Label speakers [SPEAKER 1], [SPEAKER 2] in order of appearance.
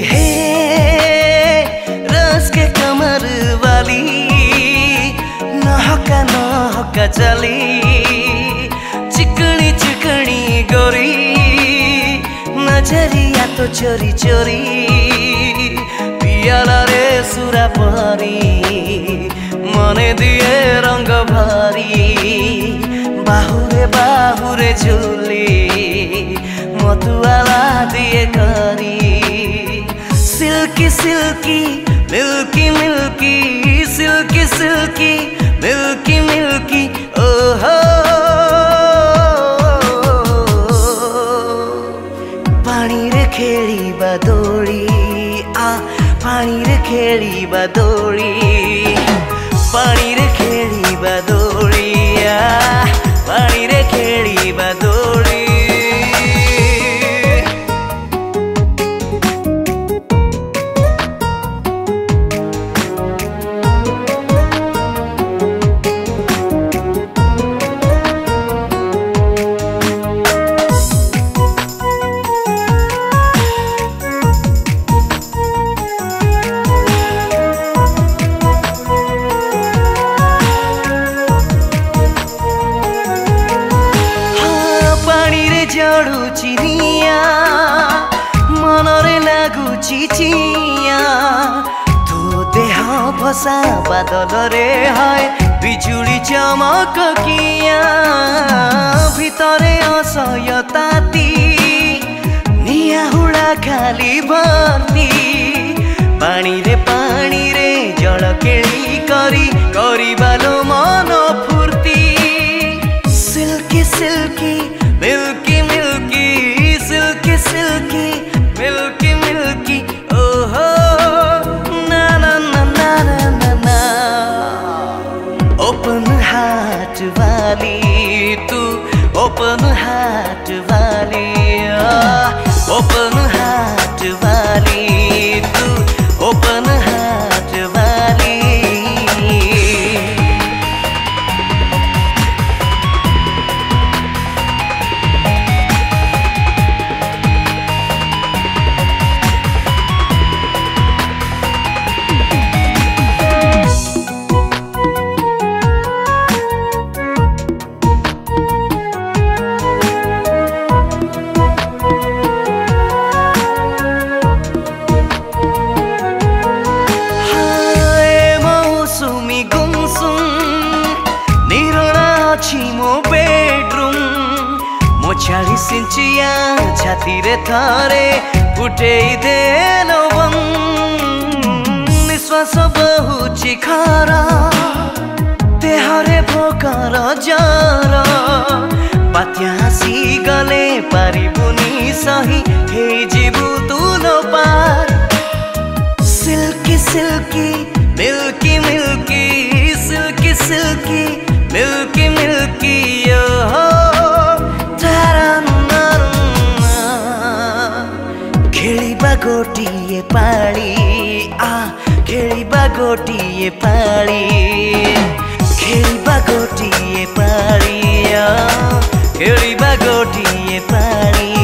[SPEAKER 1] हे रस के कमर वाली नहका चली चिकनी चिकनी गोरी नजरिया तो चोरी चोरी पियाला रे सुरा परी मने दिए रंग भारी बाहुरे झुली मधुआला दिए करी silkie silky milky milky silky silky milky milky ओहो पानी रे खेली बदोड़ी आ पानी रे खेली बदोड़ी पानी रे खेली बदोड़ी आ पानी रे खेली बदोड़ी जड़ू चिनिया मनरे लागू चिचिया तो देह भसा बादल रे हाय बिजुली चमक किया भितरे असह्य ताती निया हुड़ा खाली भर्ती पानी रे जल केली करी बालो मन फुर्ती silkie silky milky milky silky silky milky milky ओहो ना ना ना ना ना ना ओपन हार्ट वाली तू ओपन हार्ट वाली ओपन हार्ट वाली तू ओपन हार्ट वाली मो बेडरूम मो 40 इंचिया छाती रे थारे फुटे देलो बम निश्वास बहुची खारा देहरे भोकर जार बात्या आसी गले पारिबुनी सही हे जीवु तुलो पार silky silky milky milky silky silky milky milky ओहो खेलिबा गोटिए पाली आ खेलिबा गोटिए पाली खेलिबा गोटिए पाली आ खेलिबा गोटिए पाली।